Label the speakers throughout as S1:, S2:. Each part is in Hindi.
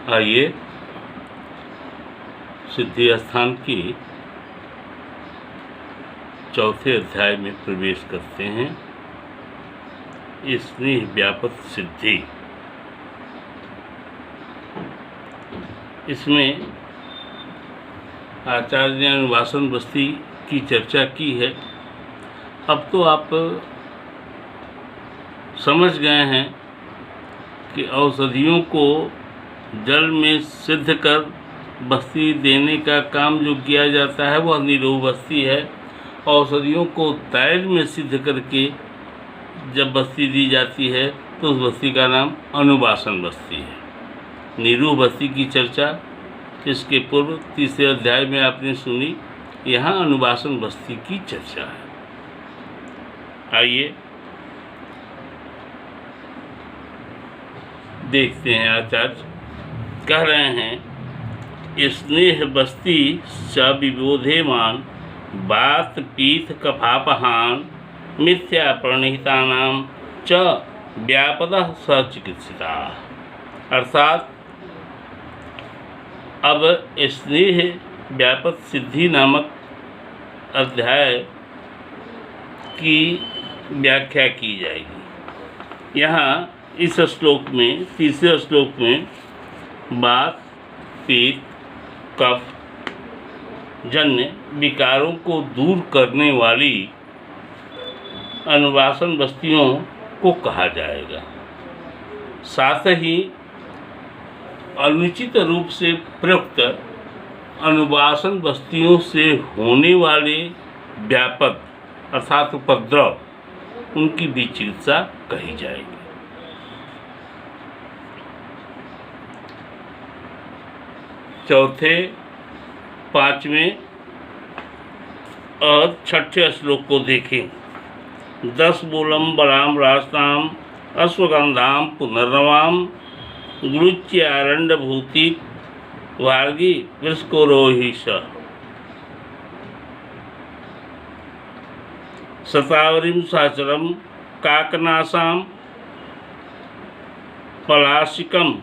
S1: आइए सिद्धि स्थान की चौथे अध्याय में प्रवेश करते हैं। स्नेह व्यापक सिद्धि। इसमें आचार्य ने अनुवासन बस्ती की चर्चा की है। अब तो आप समझ गए हैं कि औषधियों को जल में सिद्ध कर बस्ती देने का काम जो किया जाता है वह निरोह बस्ती है। औषधियों को तैल में सिद्ध करके जब बस्ती दी जाती है तो उस बस्ती का नाम अनुवासन बस्ती है। निरोह बस्ती की चर्चा इसके पूर्व तीसरे अध्याय में आपने सुनी। यहाँ अनुवासन बस्ती की चर्चा है। आइए देखते हैं। आचार्य कह रहे हैं, स्नेह बस्ती च विबोधेमान बात पीत कफापहान मिथ्या प्रणहितानां च व्यापदः सचिकित्सिता। अर्थात अब स्नेह व्यापक सिद्धि नामक अध्याय की व्याख्या की जाएगी। यहाँ इस श्लोक में, तीसरे श्लोक में वात पित्त कफ जन्य विकारों को दूर करने वाली अनुवासन बस्तियों को कहा जाएगा। साथ ही अनुचित रूप से प्रयुक्त अनुवासन बस्तियों से होने वाले व्यापक अर्थात उपद्रव, उनकी भी चिकित्सा कही जाएगी। चौथे, पांचवें और छठे श्लोक को देखें। 10 मूलम बलाम रास्ताम अश्वगंधाम पुनर्नवाम गुरुच्यारण्य भूति वार्गी वृष्कोरोहिष शतावरीम सहचरम काकनासाम पलाशिकम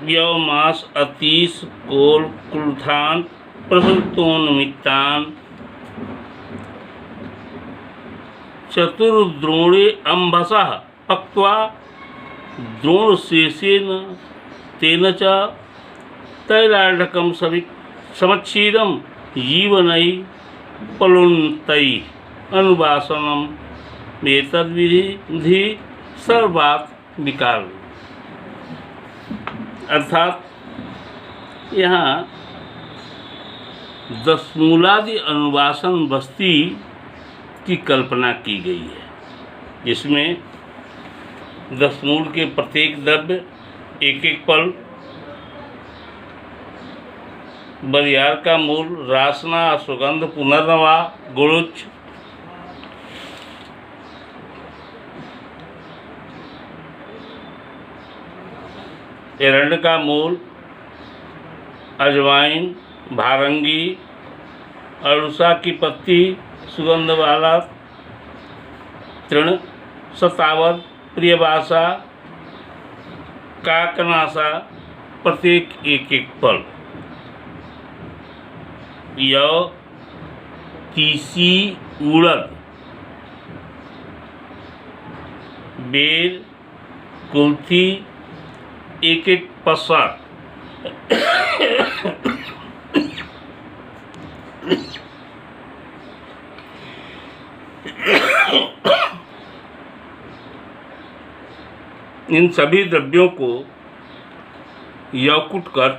S1: यौमास अतीश कोल कुलथान प्रसुतोन्मित्तान चतुर्द्रोणे अम्भसः पक्त्वा द्रोणशेषेन तेन च तैलाढकं समक्षीरं जीवनै प्लुन्तै अनुवासनम् एतद्विधि सर्वात् विकार। अर्थात यहाँ 10 मूलादि अनुवासन बस्ती की कल्पना की गई है, जिसमें 10 मूल के प्रत्येक द्रव्य एक एक पल, बरियार का मूल, रासना, सुगंध, पुनर्नवा, गुरुच, एरंड का मूल, अजवाइन, भारंगी, अरुषा की पत्ती, सुगंध वाला तृण, शतावत, प्रियवासा, काकनासा, प्रत्येक एक एक पल, यौ, तीसी, उड़द, बेर, कुल्थी, एक एक पसार, इन सभी द्रव्यों को यौकुट कर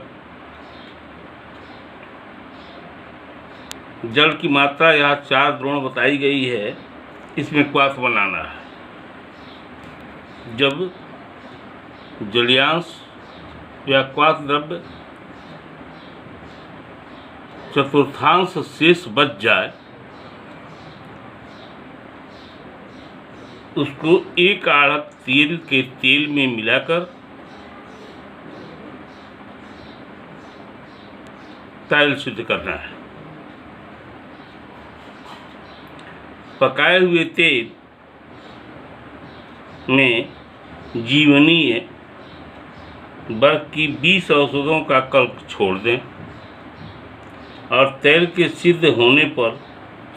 S1: जल की मात्रा यहाँ 4 द्रोण बताई गई है, इसमें क्वाथ बनाना है। जब जलियांश या क्वाथ द्रव्य चतुर्थांश शेष बच जाए, उसको एक आढ़त तेल के तेल में मिलाकर तैल सिद्ध करना है। पकाए हुए तेल में जीवनीय वर्ग की 20 औषधों का कल्प छोड़ दें और तेल के सिद्ध होने पर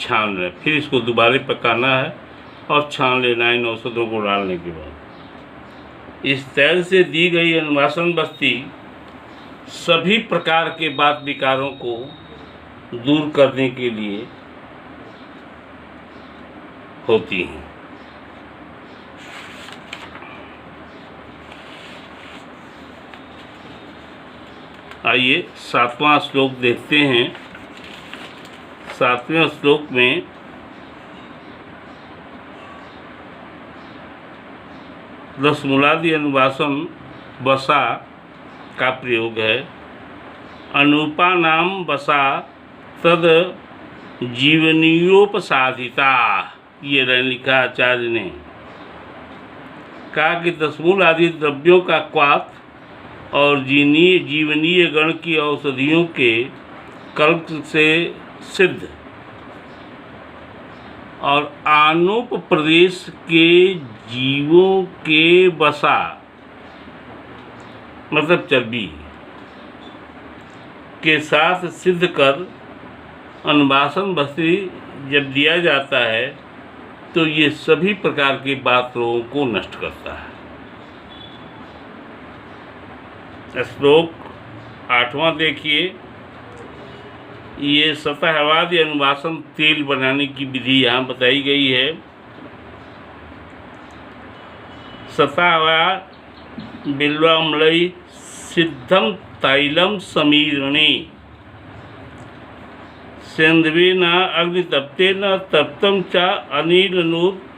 S1: छान लें। फिर इसको दोबारा पकाना है और छान लेना इन औषधों को डालने के बाद। इस तेल से दी गई अनुवासन बस्ती सभी प्रकार के वात विकारों को दूर करने के लिए होती हैं। आइए 7वां श्लोक देखते हैं। 7वें श्लोक में रसमूलादि अनुवासन वसा का प्रयोग है। अनूपा नाम वसा तद जीवनीयोपसाधिता, ये लिखा आचार्य ने। कहा कि दशमूल आदि द्रव्यों का क्वाथ और जीवनीय गण की औषधियों के कल्प से सिद्ध और आनुप प्रदेश के जीवों के वसा मतलब चर्बी के साथ सिद्ध कर अनुवासन बस्ती जब दिया जाता है तो ये सभी प्रकार के वात रोगों को नष्ट करता है। श्लोक 8वां देखिए। ये सतहवादी अनुवासन तेल बनाने की विधि यहाँ बताई गई है। सतहवा बिल्वामलई सिद्धम तैलम समीरणे सेंधवेन अग्नितप्तेन तप्तम च अनिलनुद्धृतम।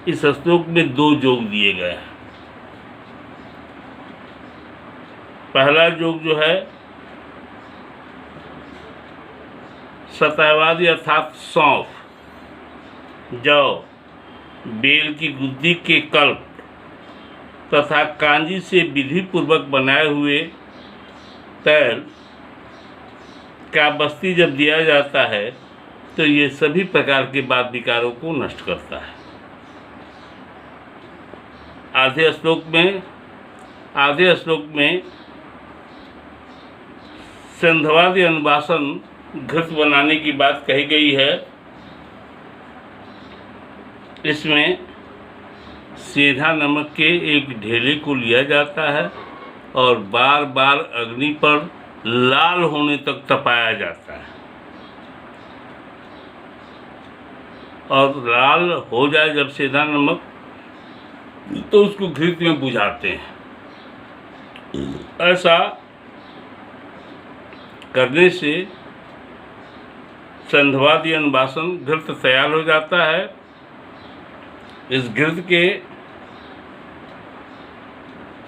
S1: इस श्लोक में 2 जोग दिए गए हैं। पहला जोग जो है सतहवादी अर्थात सौंफ, जौ, बेल की गुद्दी के कल्प तथा कांजी से विधि पूर्वक बनाए हुए तेल का बस्ती जब दिया जाता है तो ये सभी प्रकार के वात विकारों को नष्ट करता है। आधे श्लोक में संधवादी अनुवासन घृत बनाने की बात कही गई है। इसमें सेंधा नमक के एक ढेले को लिया जाता है और बार बार अग्नि पर लाल होने तक तपाया जाता है और लाल हो जाए जब सेंधा नमक तो उसको घृत में बुझाते हैं। ऐसा करने से संधवादी अनुवासन घृत तैयार हो जाता है। इस घृत के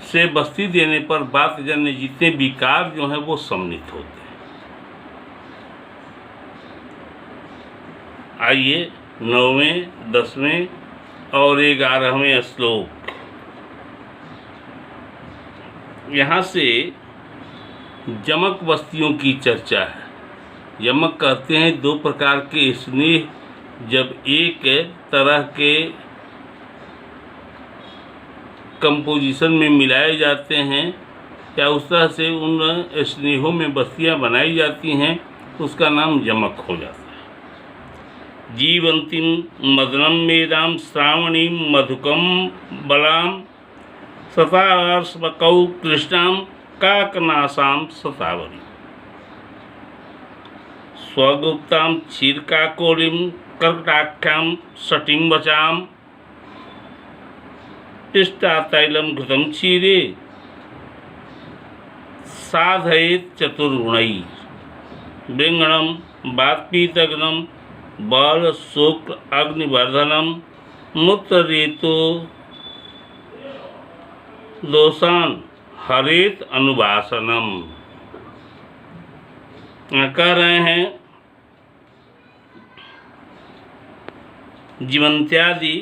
S1: से बस्ती देने पर वातजन्य जितने विकार जो हैं वो सम्मिलित होते हैं। आइए 9वें, 10वें और 11वें श्लोक। यहाँ से यमक बस्तियों की चर्चा है। यमक कहते हैं 2 प्रकार के स्नेह जब एक तरह के कंपोजिशन में मिलाए जाते हैं या उस तरह से उन स्नेहों में बस्तियां बनाई जाती हैं उसका नाम यमक हो जाता है। जीवंतीम मदनम मेदाम श्रावणीम मधुकम बलाम सतावर्षकौ कृष्णाम काकनासाम सतावरी स्वगुप्ताम क्षीरकाकोलिम कर्कटाख्याम सटिम वचाम पिष्टा तैलम घृतम क्षीरे साधयेत चतुर्गुणैः बृंगणम वात्पीतग्नम बाल शुक्ल अग्निवर्धनम मूत्ररेतो दोषान हरेत अनुवासनम। कह रहे हैं जीवंत्यादि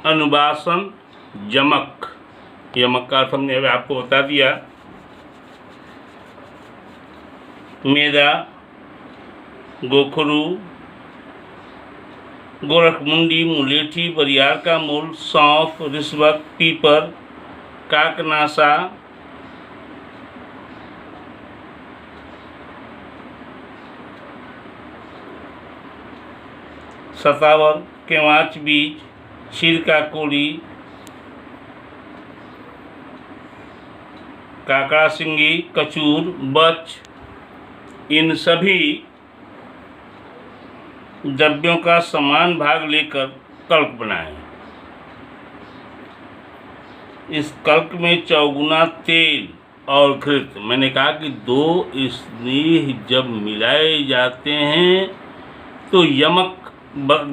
S1: अनुवासन यमक का अर्थ हमने अभी आपको बता दिया। मेदा, गोखरू, गोरखमुंडी, मुलेठी, बरियार का मूल, सौंफ, रिश्वत, पीपर, काकनासा, सतावर, केवाच बीज, क्षीरकाकोली, काकड़ा सिंगी, कचूर, बच, इन सभी द्रव्यों का समान भाग लेकर कल्क बनाएं। इस कल्क में चौगुना तेल और घृत, मैंने कहा कि दो स्नेह जब मिलाए जाते हैं तो यमक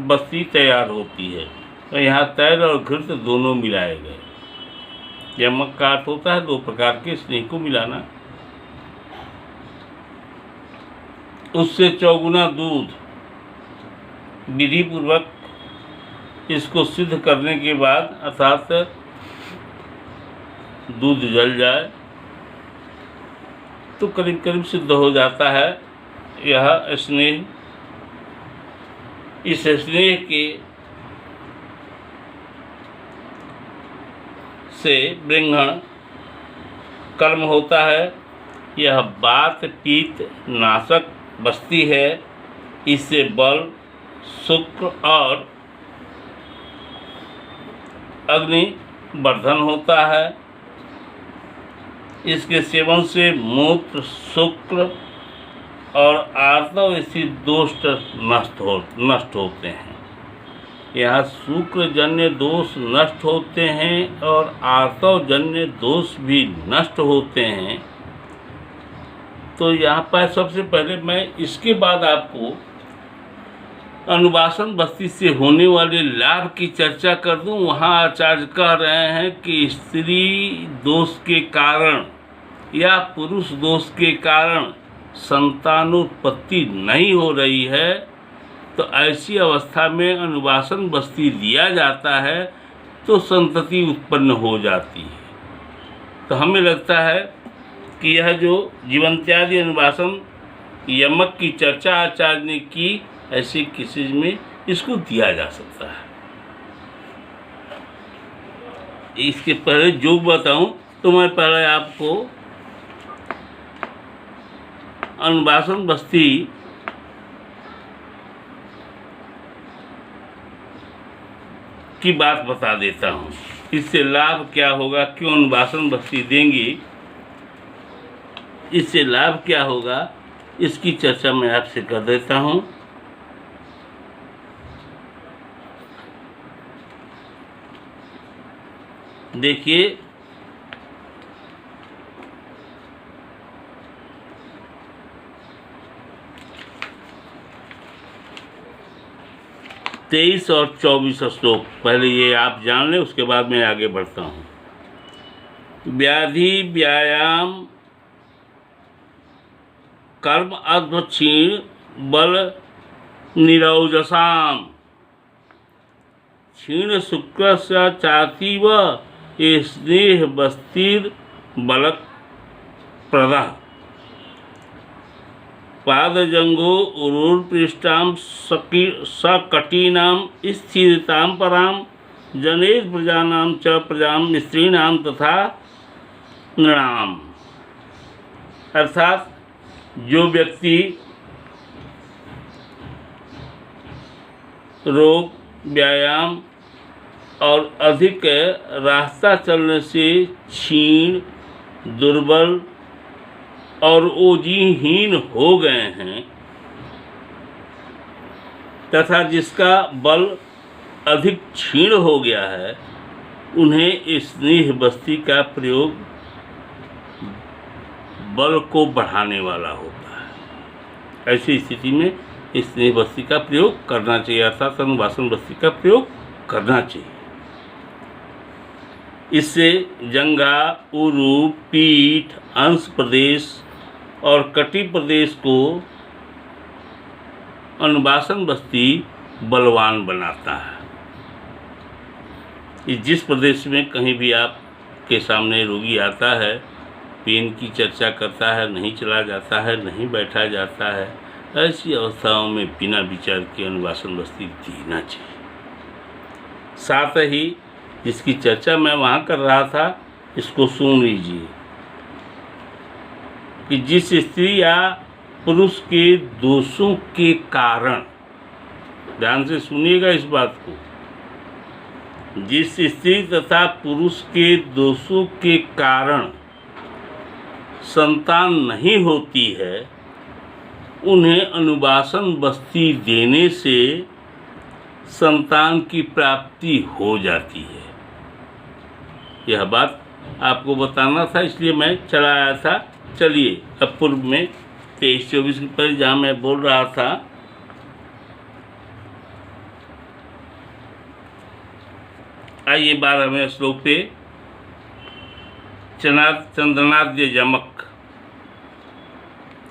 S1: बस्ती तैयार होती है। तो यहाँ तेल और घृत दोनों मिलाए गए। यमक का अर्थ होता है दो प्रकार के स्नेह को मिलाना। उससे चौगुना दूध, विधि पूर्वक इसको सिद्ध करने के बाद, अर्थात दूध जल जाए तो करीब करीब सिद्ध हो जाता है यह स्नेह। इस स्नेह के से ब्रह्मण कर्म होता है। यह वात पित्त नाशक बस्ती है। इससे बल, शुक्र और अग्नि वर्धन होता है। इसके सेवन से मूत्र, शुक्र और आर्तव स्थित दोष नष्ट होते हैं। यहाँ शुक्र जन्य दोष नष्ट होते हैं और आर्तव जन्य दोष भी नष्ट होते हैं। तो यहाँ पर सबसे पहले मैं इसके बाद आपको अनुवासन बस्ती से होने वाले लाभ की चर्चा कर दूं। वहाँ आचार्य कह रहे हैं कि स्त्री दोष के कारण या पुरुष दोष के कारण संतानोत्पत्ति नहीं हो रही है, तो ऐसी अवस्था में अनुवासन बस्ती लिया जाता है तो संतति उत्पन्न हो जाती है। तो हमें लगता है कि यह जो जीवंत्यादि अनुवासन यमक की चर्चा आचार्य ने की, ऐसे केसेज में इसको दिया जा सकता है। इसके पहले जो बताऊं तो मैं पहले आपको अनुवासन बस्ती की बात बता देता हूँ। इससे लाभ क्या होगा, क्यों अनुवासन बस्ती देंगे, इससे लाभ क्या होगा, इसकी चर्चा मैं आपसे कर देता हूँ। देखिए, तेईस और 24 श्लोक पहले ये आप जान लें, उसके बाद मैं आगे बढ़ता हूँ। व्याधि व्यायाम कर्म अध्वक्षीण बल निरौजसाम क्षीण शुक्र चातीव स्नेह बस्तिर बलक प्रदा पादजंघो उरुपृष्ठां सकटीनां स्थिरतां परां जनेर प्रजानां च प्रजां स्त्रीणां तथा नृणाम्। अर्थात जो व्यक्ति रोग, व्यायाम और अधिक रास्ता चलने से क्षीण, दुर्बल और ओजीहीन हो गए हैं तथा जिसका बल अधिक क्षीण हो गया है, उन्हें स्नेह बस्ती का प्रयोग बल को बढ़ाने वाला होता है। ऐसी स्थिति में स्नेह बस्ती का प्रयोग करना चाहिए, अर्थात अनुवासन बस्ती का प्रयोग करना चाहिए। इससे जंघा, उरु, पीठ, अंश प्रदेश और कटी प्रदेश को अनुवासन बस्ती बलवान बनाता है। जिस प्रदेश में कहीं भी आप के सामने रोगी आता है, पेन की चर्चा करता है, नहीं चला जाता है, नहीं बैठा जाता है, ऐसी अवस्थाओं में बिना विचार के अनुवासन बस्ती देना चाहिए। साथ ही जिसकी चर्चा मैं वहाँ कर रहा था, इसको सुन लीजिए कि जिस स्त्री या पुरुष के दोषों के कारण, ध्यान से सुनिएगा इस बात को, जिस स्त्री तथा पुरुष के दोषों के कारण संतान नहीं होती है, उन्हें अनुवासन बस्ती देने से संतान की प्राप्ति हो जाती है। यह बात आपको बताना था, इसलिए मैं चला आया था। चलिए अब पूर्व में 23-24 के पहले जहाँ मैं बोल रहा था, आइए 12वें श्लोक पे चंद्रनाद्य यमक।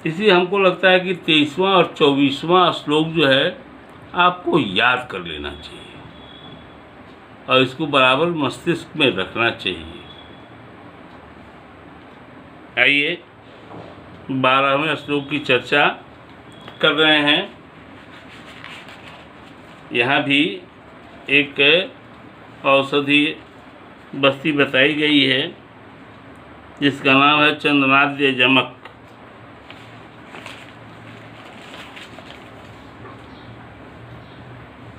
S1: इसलिए हमको लगता है कि 23वां और 24वां श्लोक जो है आपको याद कर लेना चाहिए और इसको बराबर मस्तिष्क में रखना चाहिए। आइए 12वें श्लोक की चर्चा कर रहे हैं। यहाँ भी एक औषधि बस्ती बताई गई है जिसका नाम है चंद्रनाद्य यमक।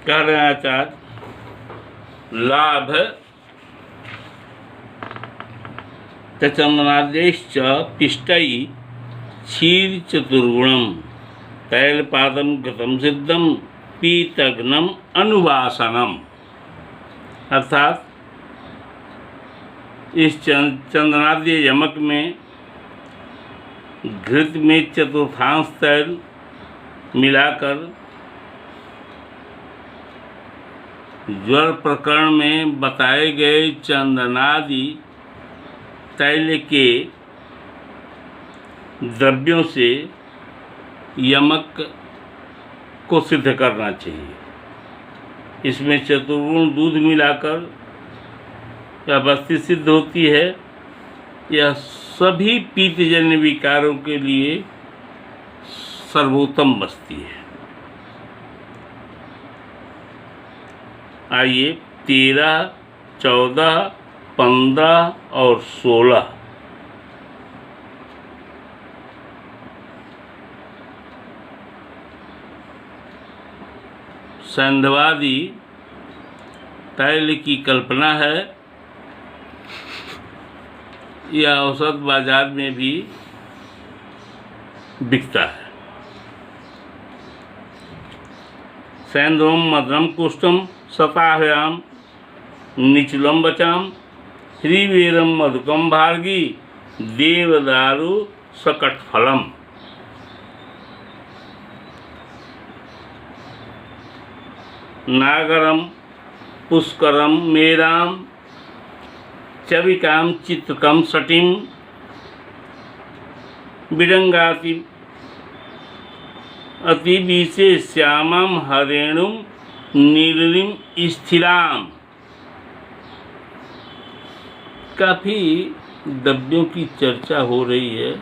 S1: कह रहे हैं आचार्य, लाभ चंद्रनाद्यश्च पिष्टै क्षीर चतुर्गुणम तैलपादम घृतम सिद्धम पीतघ्नम अनुवासनम। अर्थात इस चंद्रनाद्य यमक में घृत में चतुर्थांश तैल मिलाकर ज्वर प्रकरण में बताए गए चंदनादि तैल के द्रव्यों से यमक को सिद्ध करना चाहिए। इसमें चतुर्गुण दूध मिलाकर यह बस्ती सिद्ध होती है। यह सभी पीतजन्य विकारों के लिए सर्वोत्तम बस्ती है। आइए 13, 14, 15 और 16 सैंधवादी तैल की कल्पना है। यह औसत बाजार में भी बिकता है। सैंधवम मधुरम कुष्ठम सताह्याम निचलम बचाम ह्रीवीरम मधुकम भार्गी देवदारु सकटफलम। नागरम पुष्करम मेराम चविकाम चित्रकम सटिम बिडंगाति अति विशेष्यामम हरेणुम नीलिम स्थिराम। काफ़ी द्रव्यों की चर्चा हो रही है।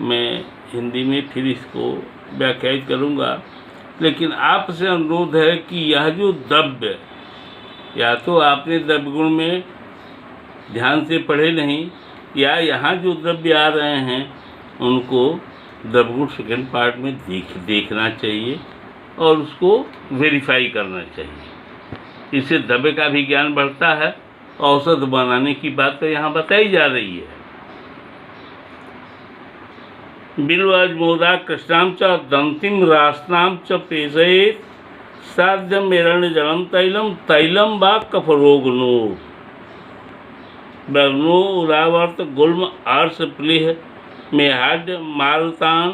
S1: मैं हिंदी में फिर इसको व्याख्यायित करूँगा, लेकिन आपसे अनुरोध है कि यह जो द्रव्य, या तो आपने द्रव्य गुण में ध्यान से पढ़े नहीं, या यहाँ जो द्रव्य आ रहे हैं उनको द्रव्य गुण सेकेंड पार्ट में देखना चाहिए और उसको वेरीफाई करना चाहिए। इससे द्रव्य का भी ज्ञान बढ़ता है। औषध बनाने की बात तो यहाँ बताई जा रही है। बिल्वाजमोदा कृष्णाम च दंतिम रासनाम च प्रेषयेत् साध्यम एरण्य जलम तैलम तैलम वा कफरोगनो वर्णो उदावर्त गुल्म आर्ष प्लीह मेहाड्य मारुतान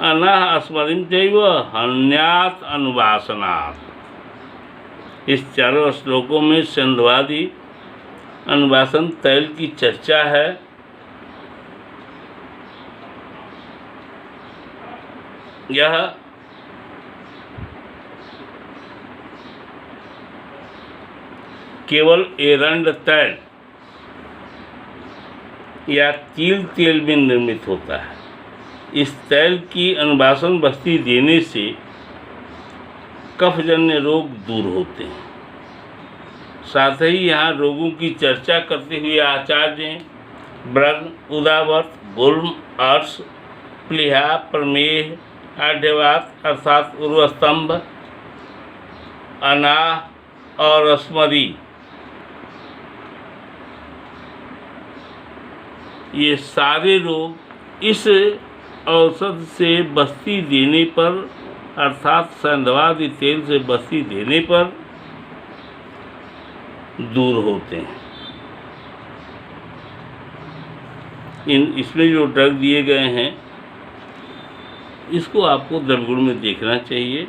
S1: अनः स्मरिम चैव हन्यात अनुवासनात्। इस चारों श्लोकों में सैंधवादी अनुवासन तैल की चर्चा है। यह केवल एरंड तैल या तिल तेल में निर्मित होता है। इस तैल की अनुवासन बस्ती देने से कफजन्य रोग दूर होते हैं। साथ ही यहाँ रोगों की चर्चा करते हुए आचार्य ब्रग, उदावर्त, गुल्म, अर्श, प्लीहा, प्रमेह, आढ्यवात अर्थात उर्वस्तंभ, अनाह और स्मरी, ये सारे रोग इस औषध से बस्ती देने पर अर्थात संधवादि तेल से बस्ती देने पर दूर होते हैं। इसमें जो ड्रग दिए गए हैं इसको आपको द्रव्यगुण में देखना चाहिए।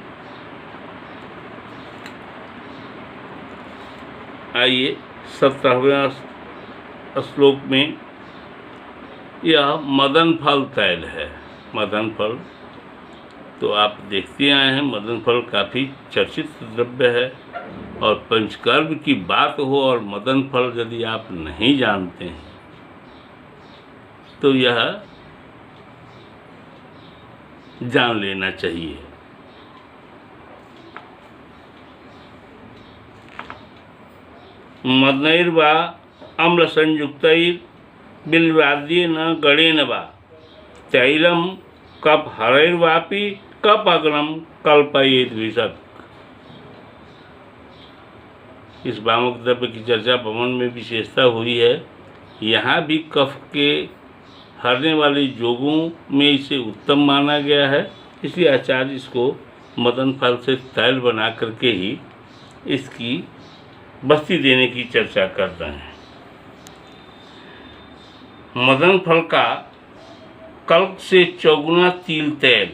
S1: आइए 17वें श्लोक में, यह मदन फल तैल है। मदन फल तो आप देखते आए हैं, मदन फल काफ़ी चर्चित द्रव्य है। और पंचकर्म की बात हो और मदन फल यदि आप नहीं जानते हैं तो यह जान लेना चाहिए। मदनैर्वा अम्ल संयुक्तैर बिल्वाद्ये न गणेन वा तैलम कप हरैर्वापि कप अग्नम कल्पयेत विशक। इस वामक द्रव्य की चर्चा पवन में विशेषता हुई है। यहाँ भी कफ के हरने वाले योगों में इसे उत्तम माना गया है, इसलिए आचार्य इसको मदन फल से तैल बना करके ही इसकी बस्ती देने की चर्चा कर रहे हैं। मदन फल का कल्प से चौगुना तिल तेल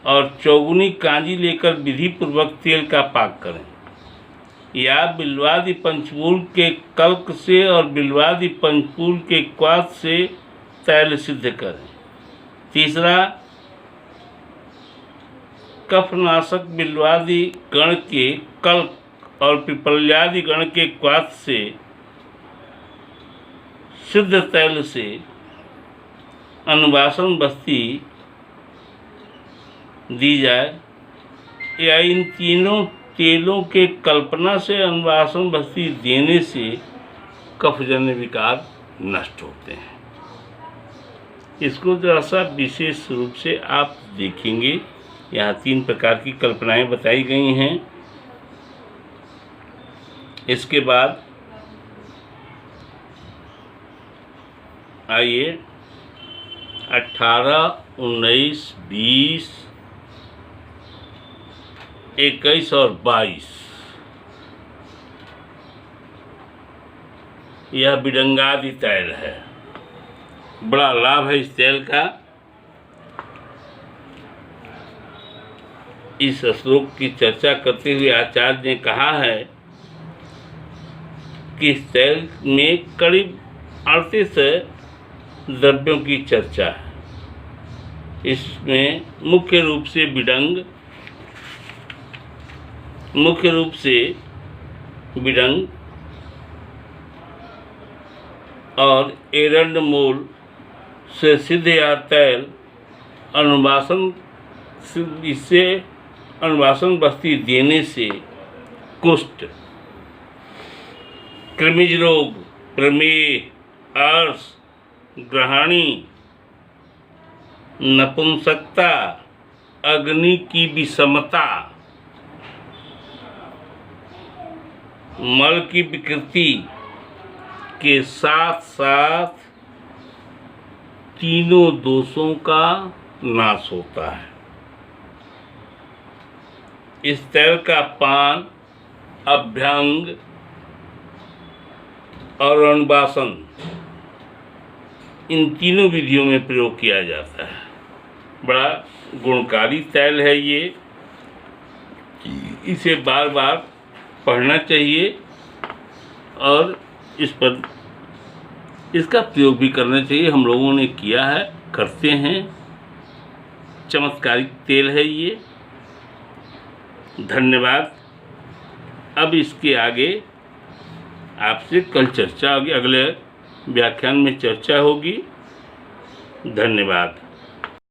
S1: और चौगुनी कांजी लेकर विधि पूर्वक तेल का पाक करें, या बिल्वादि पंचमूल के कल्क से और बिल्वादि पंचमूल के क्वाथ से तैल सिद्ध करें। तीसरा, कफनाशक बिल्वादि गण के कल्क और पिपल्यादि गण के क्वाथ से सिद्ध तैल से अनुवासन बस्ती दी जाए, या इन तीनों तेलों के कल्पना से अनुवासन बस्ती देने से कफजन्य विकार नष्ट होते हैं। इसको जरा सा विशेष रूप से आप देखेंगे। यहाँ 3 प्रकार की कल्पनाएं बताई गई हैं। इसके बाद आइए 18, 19, 20, 21 और 22 यह बिडंगादि तैल है। बड़ा लाभ है इस तेल का। इस श्लोक की चर्चा करते हुए आचार्य ने कहा है कि इस तेल में करीब 38 द्रव्यों की चर्चा है। इसमें मुख्य रूप से बिडंग और एरंड मूल से सिद्ध या तैल इससे अनुवासन बस्ती देने से कुष्ठ, कृमिज रोग, प्रमेह, अर्श, ग्रहणी, नपुंसकता, अग्नि की विषमता, मल की विकृति के साथ साथ तीनों दोषों का नाश होता है। इस तेल का पान, अभ्यंग और अनुवासन इन तीनों विधियों में प्रयोग किया जाता है। बड़ा गुणकारी तेल है ये। इसे बार बार पढ़ना चाहिए और इस पर इसका प्रयोग भी करना चाहिए। हम लोगों ने किया है, करते हैं। चमत्कारिक तेल है ये। धन्यवाद। अब इसके आगे आपसे कल चर्चा होगी, अगले व्याख्यान में चर्चा होगी। धन्यवाद।